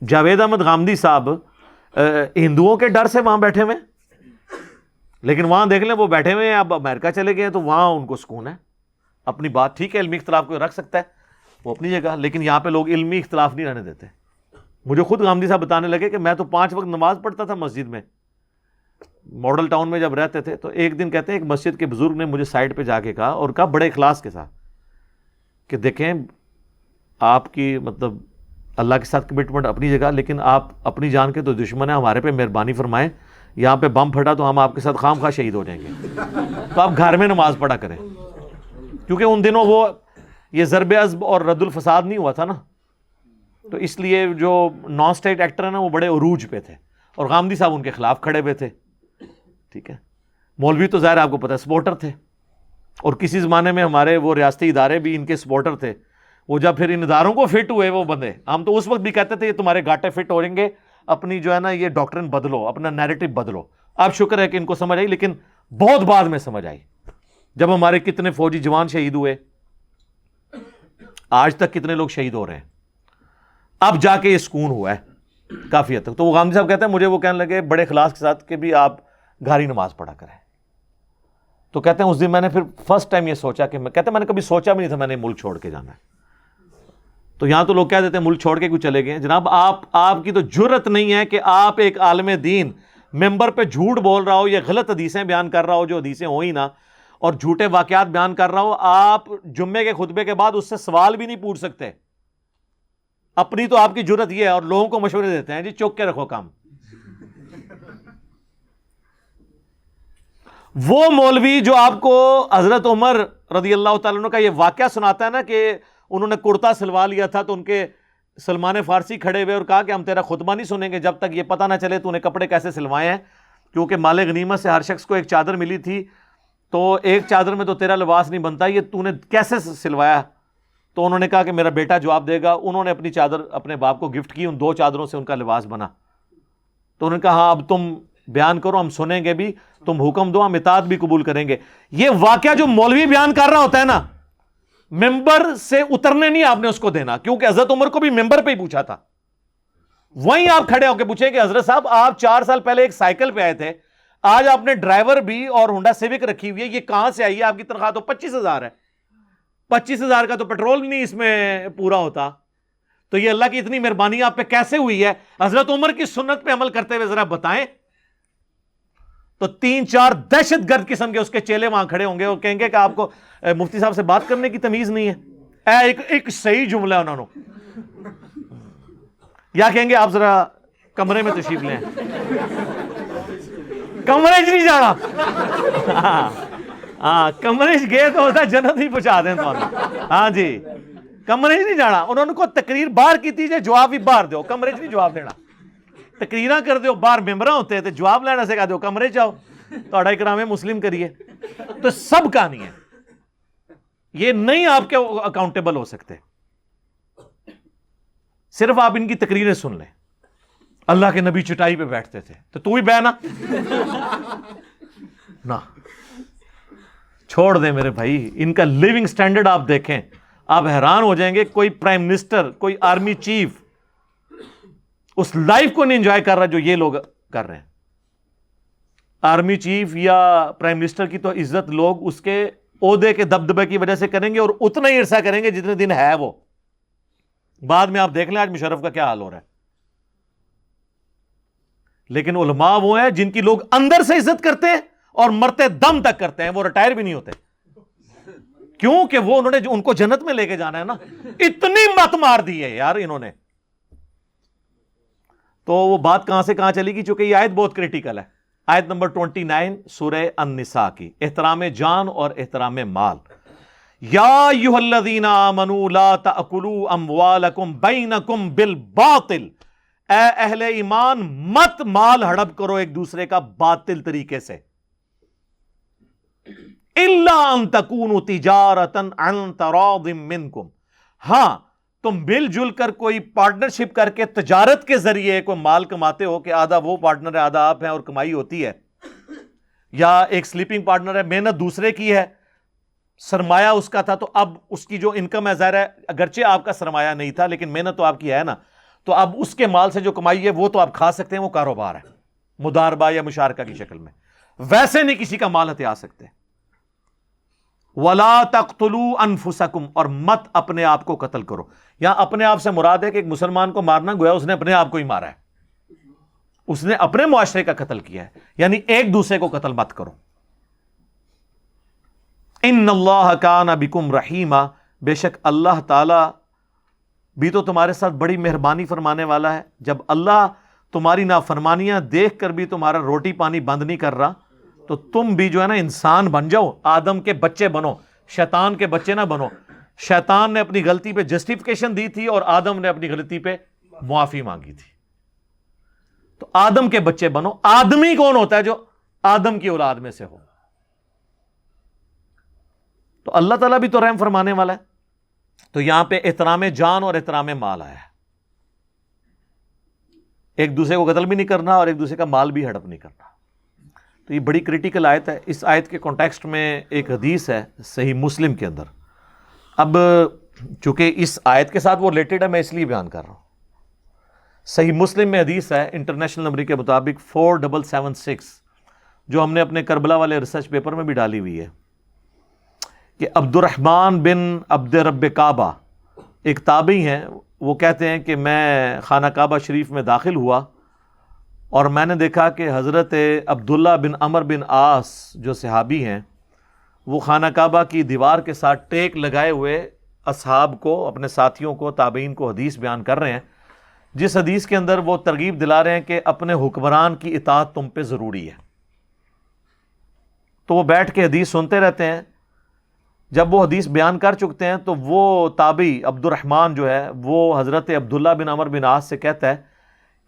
جاوید احمد غامدی صاحب ہندوؤں کے ڈر سے وہاں بیٹھے ہوئے، لیکن وہاں دیکھ لیں وہ بیٹھے ہوئے ہیں، اب امریکہ چلے گئے ہیں تو وہاں ان کو سکون ہے. اپنی بات ٹھیک ہے، علمی اختلاف کوئی رکھ سکتا ہے وہ اپنی جگہ، لیکن یہاں پہ لوگ علمی اختلاف نہیں رہنے دیتے. مجھے خود غامدی صاحب بتانے لگے کہ میں تو 5 وقت نماز پڑھتا تھا مسجد میں، ماڈل ٹاؤن میں جب رہتے تھے. تو ایک دن کہتے ہیں ایک مسجد کے بزرگ نے مجھے سائڈ پہ جا کے کہا، اور کہا بڑے اخلاص کے ساتھ کہ دیکھیں آپ کی مطلب اللہ کے ساتھ کمٹمنٹ اپنی جگہ، لیکن آپ اپنی جان کے تو دشمن ہیں، ہمارے پہ مہربانی فرمائیں، یہاں پہ بم پھٹا تو ہم آپ کے ساتھ خام خواہ شہید ہو جائیں گے، تو آپ گھر میں نماز پڑھا کریں. کیونکہ ان دنوں وہ یہ ضرب عضب اور رد الفساد نہیں ہوا تھا نا، تو اس لیے جو نان اسٹیٹ ایکٹر ہیں نا وہ بڑے عروج پہ تھے، اور غامدی صاحب ان کے خلاف کھڑے ہوئے تھے. ٹھیک ہے، مولوی تو ظاہر آپ کو پتہ ہے سپورٹر تھے، اور کسی زمانے میں ہمارے وہ ریاستی ادارے بھی ان کے سپورٹر تھے. وہ جب پھر ان اداروں کو فٹ ہوئے وہ بندے، ہم تو اس وقت بھی کہتے تھے یہ تمہارے گاٹے فٹ ہو جائیں گے، اپنی جو ہے نا یہ ڈاکٹرن بدلو، اپنا نیریٹو بدلو. اب شکر ہے کہ ان کو سمجھ آئی، لیکن بہت بعد میں سمجھ آئی، جب ہمارے کتنے فوجی جوان شہید ہوئے، آج تک کتنے لوگ شہید ہو رہے ہیں، اب جا کے یہ سکون ہوا ہے کافی حد تک. تو وہ غامدی صاحب کہتے ہیں مجھے وہ کہنے لگے بڑے اخلاص کے ساتھ کہ بھی آپ گھر ہی نماز پڑھا کریں. تو کہتے ہیں اس دن میں نے پھر فرسٹ ٹائم یہ سوچا کہ میں نے کبھی سوچا بھی نہیں تھا میں نے ملک چھوڑ کے جانا ہے. تو یہاں تو لوگ کہہ دیتے ہیں ملک چھوڑ کے کیوں چلے گئے. جناب آپ کی تو جرت نہیں ہے کہ آپ ایک عالم دین ممبر پہ جھوٹ بول رہا ہو یا غلط حدیثیں بیان کر رہا ہو جو حدیثیں ہو ہی نہ، اور جھوٹے واقعات بیان کر رہا ہو، آپ جمعے کے خطبے کے بعد اس سے سوال بھی نہیں پوچھ سکتے. اپنی تو آپ کی جرت یہ ہے، اور لوگوں کو مشورے دیتے ہیں جی چوک کے رکھو کام. وہ مولوی جو آپ کو حضرت عمر رضی اللہ تعالیٰ عنہ کا یہ واقعہ سناتا ہے نا کہ انہوں نے کرتا سلوا لیا تھا تو ان کے سلمان فارسی کھڑے ہوئے اور کہا کہ ہم تیرا خطبہ نہیں سنیں گے جب تک یہ پتہ نہ چلے تو نے کپڑے کیسے سلوائے ہیں، کیونکہ مال غنیمت سے ہر شخص کو ایک چادر ملی تھی، تو ایک چادر میں تو تیرا لباس نہیں بنتا، یہ تو نے کیسے سلوایا. تو انہوں نے کہا کہ میرا بیٹا جواب دے گا. انہوں نے اپنی چادر اپنے باپ کو گفٹ کی، ان 2 چادروں سے ان کا لباس بنا. تو انہوں نے کہا ہاں اب تم بیان کرو، ہم سنیں گے بھی، تم حکم دو، ہم اطاعت بھی قبول کریں گے. یہ واقعہ جو مولوی بیان کر رہا ہوتا ہے نا، ممبر سے اترنے نہیں آپ نے اس کو دینا، کیونکہ حضرت عمر کو بھی ممبر پہ ہی پوچھا تھا. وہیں آپ کھڑے ہو کے پوچھیں کہ حضرت صاحب آپ 4 سال پہلے ایک سائیکل پہ آئے تھے، آج آپ نے ڈرائیور بھی اور ہونڈا سیوک رکھی ہوئی ہے، یہ کہاں سے آئی ہے؟ آپ کی تنخواہ تو 25,000 ہے، 25,000 کا تو پیٹرول نہیں اس میں پورا ہوتا. تو یہ اللہ کی اتنی مہربانی آپ پہ کیسے ہوئی ہے؟ حضرت عمر کی سنت پہ عمل کرتے ہوئے ذرا بتائیں. تو 3-4 دہشت گرد قسم کے اس کے چیلے وہاں کھڑے ہوں گے اور کہیں گے کہ آپ کو مفتی صاحب سے بات کرنے کی تمیز نہیں ہے. ایک صحیح جملہ ہے انہوں نے، یا کہیں گے آپ ذرا کمرے میں تشریف لیں. کمرے نہیں جانا، ہاں کمرے گئے تو ہوتا جنت ہی پہنچا دیں تو. ہاں جی کمرے نہیں جانا. انہوں نے کو تقریر باہر کی تھی جی، جواب بھی باہر دو، کمرے نہیں جواب دینا. تقریراں کر دیو باہر ممبراں ہوتے ہیں تو جواب لینا سے کہا دیو کمرے جاؤ، تھوڑا اکرام مسلم کریے. تو سب کہانی ہے، یہ نہیں آپ کے اکاؤنٹیبل ہو سکتے. صرف آپ ان کی تقریریں سن لیں. اللہ کے نبی چٹائی پہ بیٹھتے تھے تو ہی بہنا نہ چھوڑ دیں میرے بھائی. ان کا لیونگ سٹینڈرڈ آپ دیکھیں، آپ حیران ہو جائیں گے. کوئی پرائم منسٹر، کوئی آرمی چیف اس لائف کو نہیں انجوائے کر رہا جو یہ لوگ کر رہے ہیں. آرمی چیف یا پرائم منسٹر کی تو عزت لوگ اس کے عہدے کے دبدبے کی وجہ سے کریں گے، اور اتنا ہی عرصہ کریں گے جتنے دن ہے وہ. بعد میں آپ دیکھ لیں آج مشرف کا کیا حال ہو رہا ہے. لیکن علماء وہ ہیں جن کی لوگ اندر سے عزت کرتے ہیں اور مرتے دم تک کرتے ہیں، وہ ریٹائر بھی نہیں ہوتے. کیوں کہ وہ انہوں نے ان کو جنت میں لے کے جانا ہے نا. اتنی مت مار دی ہے یار انہوں نے. تو وہ بات کہاں سے کہاں چلی گی، چونکہ یہ آیت بہت کریٹیکل ہے. آیت نمبر 29 سورہ النساء کی، احترام جان اور احترام مال. یا ایھا الذین آمنوا لا تأکلوا اموالکم بینکم بالباطل، اے اہل ایمان مت مال ہڑپ کرو ایک دوسرے کا باطل طریقے سے. الا ان تکونوا تجارۃ عن تراض منکم، ہاں تم مل جل کر کوئی پارٹنرشپ کر کے تجارت کے ذریعے کوئی مال کماتے ہو کہ آدھا وہ پارٹنر ہے آدھا آپ ہیں اور کمائی ہوتی ہے، یا ایک سلیپنگ پارٹنر ہے، محنت دوسرے کی ہے، سرمایہ اس کا تھا تو اب اس کی جو انکم ہے ظاہر ہے اگرچہ آپ کا سرمایہ نہیں تھا لیکن محنت تو آپ کی ہے نا. تو اب اس کے مال سے جو کمائی ہے وہ تو آپ کھا سکتے ہیں، وہ کاروبار ہے مداربہ یا مشارکہ کی شکل میں، ویسے نہیں کسی کا مال ہتھیا سکتے۔ وَلَا تَقْتُلُوا أَنفُسَكُمْ، اور مت اپنے آپ کو قتل کرو۔ یہاں اپنے آپ سے مراد ہے کہ ایک مسلمان کو مارنا گویا اس نے اپنے آپ کو ہی مارا ہے، اس نے اپنے معاشرے کا قتل کیا ہے، یعنی ایک دوسرے کو قتل مت کرو۔ ان اللہ کان بکم رحیما، بے شک اللہ تعالی بھی تو تمہارے ساتھ بڑی مہربانی فرمانے والا ہے۔ جب اللہ تمہاری نافرمانیاں دیکھ کر بھی تمہارا روٹی پانی بند نہیں کر رہا، تو تم بھی جو ہے نا انسان بن جاؤ، آدم کے بچے بنو، شیطان کے بچے نہ بنو۔ شیطان نے اپنی غلطی پہ جسٹیفیکیشن دی تھی اور آدم نے اپنی غلطی پہ معافی مانگی تھی۔ تو آدم کے بچے بنو۔ آدمی کون ہوتا ہے؟ جو آدم کی اولاد میں سے ہو۔ تو اللہ تعالیٰ بھی تو رحم فرمانے والا ہے۔ تو یہاں پہ احترام جان اور احترام مال آیا ہے، ایک دوسرے کو قتل بھی نہیں کرنا اور ایک دوسرے کا مال بھی ہڑپ نہیں کرنا۔ تو یہ بڑی کریٹیکل آیت ہے۔ اس آیت کے کانٹیکسٹ میں ایک حدیث ہے صحیح مسلم کے اندر، اب چونکہ اس آیت کے ساتھ وہ ریلیٹڈ ہے میں اس لیے بیان کر رہا ہوں۔ صحیح مسلم میں حدیث ہے انٹرنیشنل نمبر کے مطابق 4776، جو ہم نے اپنے کربلا والے ریسرچ پیپر میں بھی ڈالی ہوئی ہے، کہ عبد الرحمن بن عبد رب کعبہ ایک تابعی ہیں، وہ کہتے ہیں کہ میں خانہ کعبہ شریف میں داخل ہوا اور میں نے دیکھا کہ حضرت عبداللہ بن عمر بن عاص جو صحابی ہیں، وہ خانہ کعبہ کی دیوار کے ساتھ ٹیک لگائے ہوئے اصحاب کو، اپنے ساتھیوں کو، تابعین کو حدیث بیان کر رہے ہیں، جس حدیث کے اندر وہ ترغیب دلا رہے ہیں کہ اپنے حکمران کی اطاعت تم پہ ضروری ہے۔ تو وہ بیٹھ کے حدیث سنتے رہتے ہیں۔ جب وہ حدیث بیان کر چکتے ہیں تو وہ تابعی عبد الرحمن جو ہے وہ حضرت عبداللہ بن عمر بن عاص سے کہتا ہے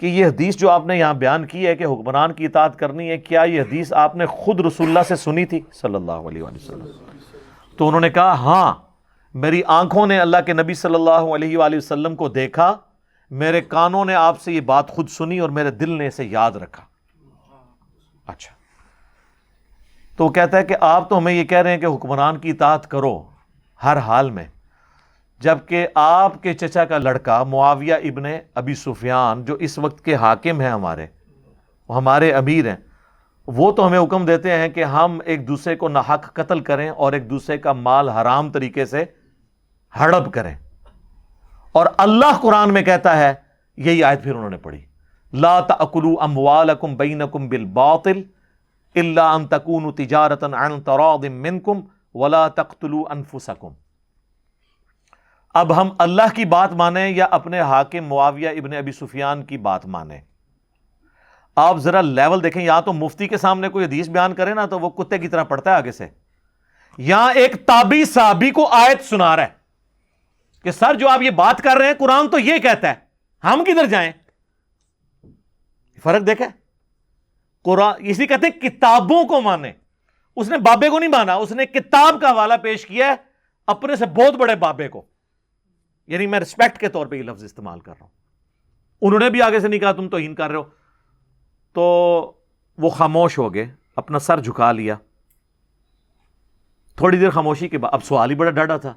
کہ یہ حدیث جو آپ نے یہاں بیان کی ہے کہ حکمران کی اطاعت کرنی ہے، کیا یہ حدیث آپ نے خود رسول اللہ سے سنی تھی صلی اللہ علیہ وآلہ وسلم؟ تو انہوں نے کہا ہاں، میری آنکھوں نے اللہ کے نبی صلی اللہ علیہ وآلہ وسلم کو دیکھا، میرے کانوں نے آپ سے یہ بات خود سنی اور میرے دل نے اسے یاد رکھا۔ اچھا، تو وہ کہتا ہے کہ آپ تو ہمیں یہ کہہ رہے ہیں کہ حکمران کی اطاعت کرو ہر حال میں، جبکہ آپ کے چچا کا لڑکا معاویہ ابن ابی سفیان جو اس وقت کے حاکم ہیں، ہمارے امیر ہیں، وہ تو ہمیں حکم دیتے ہیں کہ ہم ایک دوسرے کو ناحق قتل کریں اور ایک دوسرے کا مال حرام طریقے سے ہڑپ کریں۔ اور اللہ قرآن میں کہتا ہے، یہی آیت پھر انہوں نے پڑھی، لا تأکلوا اموالکم بینکم بالباطل الا ان تکونوا تجارۃ عن تراض منکم ولا تقتلوا انفسکم۔ اب ہم اللہ کی بات مانیں یا اپنے حاکم معاویہ ابن ابی سفیان کی بات مانیں؟ آپ ذرا لیول دیکھیں، یہاں تو مفتی کے سامنے کوئی حدیث بیان کرے نا تو وہ کتے کی طرح پڑھتا ہے آگے سے، یہاں ایک تابعی صحابی کو آیت سنا رہا ہے کہ سر جو آپ یہ بات کر رہے ہیں قرآن تو یہ کہتا ہے، ہم کدھر جائیں؟ فرق دیکھا؟ قرآن اسی کہتے ہیں کتابوں کو مانے، اس نے بابے کو نہیں مانا، اس نے کتاب کا حوالہ پیش کیا ہے اپنے سے بہت بڑے بابے کو، یعنی میں رسپیکٹ کے طور پہ یہ لفظ استعمال کر رہا ہوں۔ انہوں نے بھی آگے سے نہیں کہا تم توہین کر رہے ہو، تو وہ خاموش ہو گئے، اپنا سر جھکا لیا۔ تھوڑی دیر خاموشی کے بعد اب سوال ہی بڑا ڈاڑا تھا،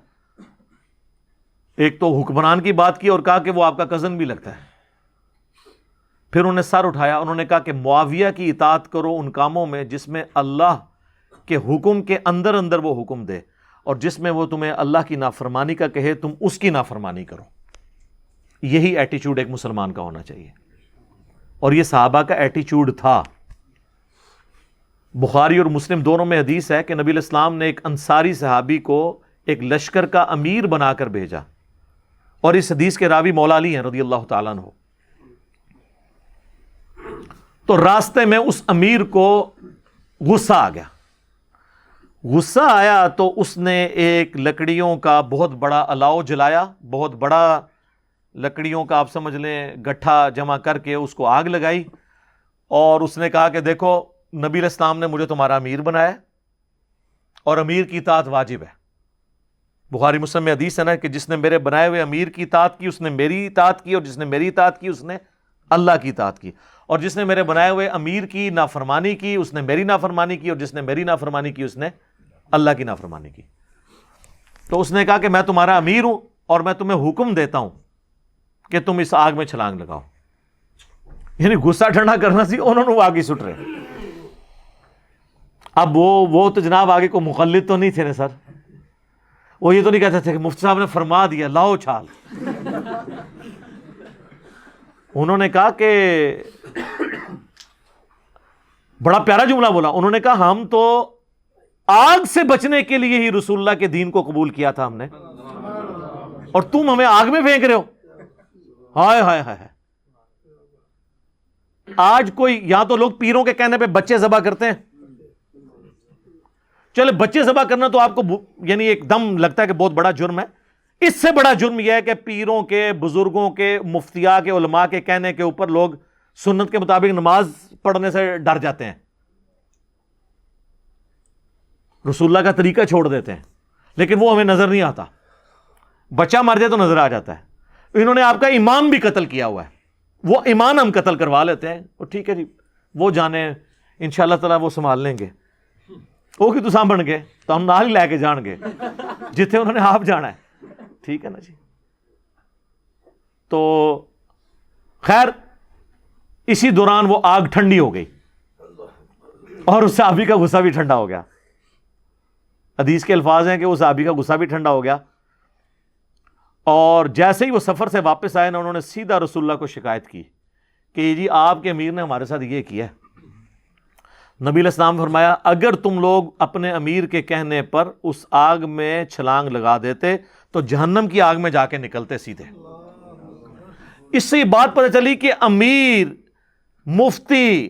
ایک تو حکمران کی بات کی اور کہا کہ وہ آپ کا کزن بھی لگتا ہے، پھر انہوں نے سر اٹھایا، انہوں نے کہا کہ معاویہ کی اطاعت کرو ان کاموں میں جس میں اللہ کے حکم کے اندر اندر وہ حکم دے، اور جس میں وہ تمہیں اللہ کی نافرمانی کا کہے تم اس کی نافرمانی کرو۔ یہی ایٹیچیوڈ ایک مسلمان کا ہونا چاہیے، اور یہ صحابہ کا ایٹیچیوڈ تھا۔ بخاری اور مسلم دونوں میں حدیث ہے کہ نبی علیہ السلام نے ایک انصاری صحابی کو ایک لشکر کا امیر بنا کر بھیجا، اور اس حدیث کے راوی مولا علی ہیں رضی اللہ تعالیٰ عنہ۔ تو راستے میں اس امیر کو غصہ آ گیا، غصہ آیا تو اس نے ایک لکڑیوں کا بہت بڑا الاؤ جلایا، بہت بڑا لکڑیوں کا آپ سمجھ لیں گٹھا جمع کر کے اس کو آگ لگائی، اور اس نے کہا کہ دیکھو نبی علیہ السلام نے مجھے تمہارا امیر بنایا اور امیر کی اطاعت واجب ہے۔ بخاری مسلم میں حدیث ہے نا کہ جس نے میرے بنائے ہوئے امیر کی اطاعت کی اس نے میری اطاعت کی، اور جس نے میری اطاعت کی اس نے اللہ کی اطاعت کی، اور جس نے میرے بنائے ہوئے امیر کی نافرمانی کی اس نے میری نافرمانی کی، اور جس نے میری نافرمانی کی اس نے اللہ کی نافرمانی کی۔ تو اس نے کہا کہ میں تمہارا امیر ہوں اور میں تمہیں حکم دیتا ہوں کہ تم اس آگ میں چھلانگ لگاؤ. یعنی غصہ ٹھنڈا کرنا سی, انہوں نے وہ آگے سٹ رہے. اب وہ تو جناب آگے کو مقلد تو نہیں تھے نا سر, وہ یہ تو نہیں کہتے تھے کہ مفتی صاحب نے فرما دیا لاؤ چھال. انہوں نے کہا کہ بڑا پیارا جملہ بولا, انہوں نے کہا ہم تو آگ سے بچنے کے لیے ہی رسول اللہ کے دین کو قبول کیا تھا ہم نے, اور تم ہمیں آگ میں پھینک رہے ہو. ہائے ہائے ہائے. آج کوئی یہاں تو لوگ پیروں کے کہنے پہ بچے ذبح کرتے ہیں. چلے بچے ذبح کرنا تو آپ کو یعنی ایک دم لگتا ہے کہ بہت بڑا جرم ہے. اس سے بڑا جرم یہ ہے کہ پیروں کے, بزرگوں کے, مفتیاء کے, علماء کے کہنے کے اوپر لوگ سنت کے مطابق نماز پڑھنے سے ڈر جاتے ہیں, رسول اللہ کا طریقہ چھوڑ دیتے ہیں, لیکن وہ ہمیں نظر نہیں آتا. بچہ مر جائے تو نظر آ جاتا ہے. انہوں نے آپ کا ایمان بھی قتل کیا ہوا ہے, وہ ایمان ہم قتل کروا لیتے ہیں. وہ ٹھیک ہے جی, وہ جانے انشاءاللہ تعالیٰ وہ سنبھال لیں گے. وہ کی تو سامن گے تو ہم نال ہی لے کے جان گے جتنے انہوں نے آپ جانا ہے. ٹھیک ہے نا جی. تو خیر اسی دوران وہ آگ ٹھنڈی ہو گئی اور اس صحابی کا غصہ بھی ٹھنڈا ہو گیا. حدیث کے الفاظ ہیں کہ اس صحابی کا غصہ بھی ٹھنڈا ہو گیا, اور جیسے ہی وہ سفر سے واپس آئے نا, انہوں نے سیدھا رسول اللہ کو شکایت کی کہ جی آپ کے امیر نے ہمارے ساتھ یہ کیا ہے. نبی علیہ السلام نے فرمایا اگر تم لوگ اپنے امیر کے کہنے پر اس آگ میں چھلانگ لگا دیتے تو جہنم کی آگ میں جا کے نکلتے سیدھے. اس سے یہ بات پتہ چلی کہ امیر, مفتی,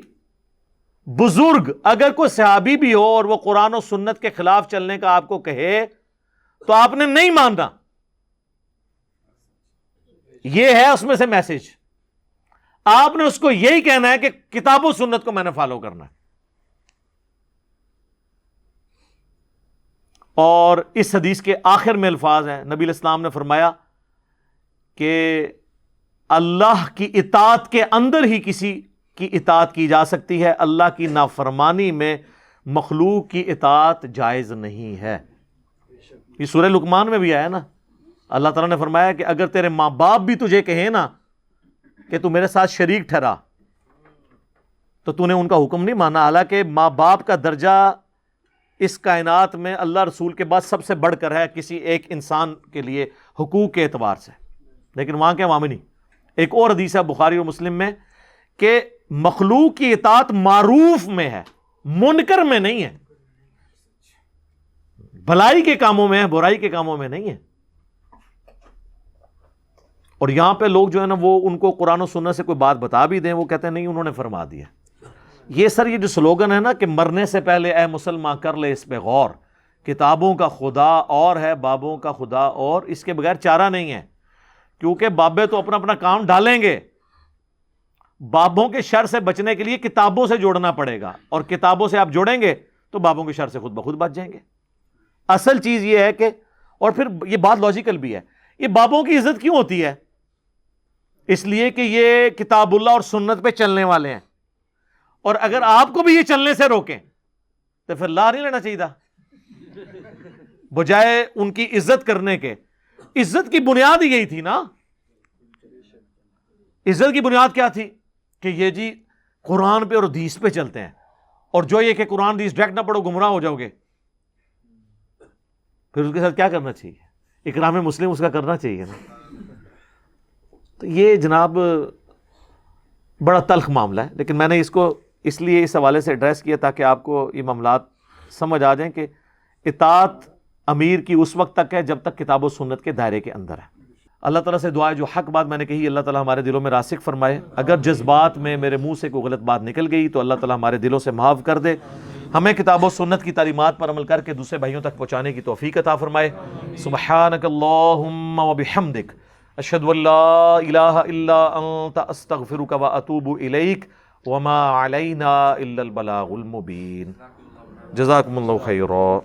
بزرگ اگر کوئی صحابی بھی ہو اور وہ قرآن و سنت کے خلاف چلنے کا آپ کو کہے تو آپ نے نہیں ماننا. یہ ہے اس میں سے میسج. آپ نے اس کو یہی کہنا ہے کہ کتاب و سنت کو میں نے فالو کرنا ہے. اور اس حدیث کے آخر میں الفاظ ہیں, نبی علیہ السلام نے فرمایا کہ اللہ کی اطاعت کے اندر ہی کسی کی اطاعت کی جا سکتی ہے, اللہ کی نافرمانی میں مخلوق کی اطاعت جائز نہیں ہے. یہ سورہ لقمان میں بھی آیا نا, اللہ تعالیٰ نے فرمایا کہ اگر تیرے ماں باپ بھی تجھے کہیں نا کہ تو میرے ساتھ شریک ٹھہرا تو تو نے ان کا حکم نہیں مانا. حالانکہ ماں باپ کا درجہ اس کائنات میں اللہ رسول کے بعد سب سے بڑھ کر ہے کسی ایک انسان کے لیے حقوق کے اعتبار سے, لیکن وہاں کے وہاں نہیں. ایک اور حدیث ہے بخاری اور مسلم میں کہ مخلوق کی اطاعت معروف میں ہے, منکر میں نہیں ہے. بھلائی کے کاموں میں ہے, برائی کے کاموں میں نہیں ہے. اور یہاں پہ لوگ جو ہے نا وہ ان کو قرآن و سنت سے کوئی بات بتا بھی دیں, وہ کہتے ہیں نہیں انہوں نے فرما دیا. یہ سر یہ جو سلوگن ہے نا کہ مرنے سے پہلے اے مسلمان کر لے اس پہ غور, کتابوں کا خدا اور ہے بابوں کا خدا اور, اس کے بغیر چارہ نہیں ہے. کیونکہ بابے تو اپنا اپنا کام ڈالیں گے, بابوں کے شر سے بچنے کے لیے کتابوں سے جوڑنا پڑے گا, اور کتابوں سے آپ جوڑیں گے تو بابوں کے شر سے خود بخود بچ جائیں گے. اصل چیز یہ ہے کہ, اور پھر یہ بات لاجیکل بھی ہے, یہ بابوں کی عزت کیوں ہوتی ہے؟ اس لیے کہ یہ کتاب اللہ اور سنت پہ چلنے والے ہیں, اور اگر آپ کو بھی یہ چلنے سے روکیں تو پھر لا نہیں لینا چاہیے تھا بجائے ان کی عزت کرنے کے. عزت کی بنیاد ہی یہی تھی نا. عزت کی بنیاد کیا تھی کہ یہ جی قرآن پہ اور حدیث پہ چلتے ہیں, اور جو یہ کہ قرآن حدیث ڈائریکٹ نہ پڑھو گمراہ ہو جاؤ گے, پھر اس کے ساتھ کیا کرنا چاہیے؟ اکرام مسلم اس کا کرنا چاہیے نا. تو یہ جناب بڑا تلخ معاملہ ہے, لیکن میں نے اس کو اس لیے اس حوالے سے ایڈریس کیا تاکہ آپ کو یہ معاملات سمجھ آ جائیں کہ اطاعت امیر کی اس وقت تک ہے جب تک کتاب و سنت کے دائرے کے اندر ہے. اللہ تعالیٰ سے دعا ہے جو حق بات میں نے کہی اللہ تعالیٰ ہمارے دلوں میں راسخ فرمائے. اگر جذبات میں میرے منہ سے کوئی غلط بات نکل گئی تو اللہ تعالیٰ ہمارے دلوں سے معاف کر دے. ہمیں کتاب و سنت کی تعلیمات پر عمل کر کے دوسرے بھائیوں تک پہنچانے کی توفیق عطا فرمائے. سبحانک اللہم و بحمدک اشہد ان لا الہ الا انت استغفرک و اتوب الیک وما علینا الا البلاغ المبین. جزاکم اللہ خیرا.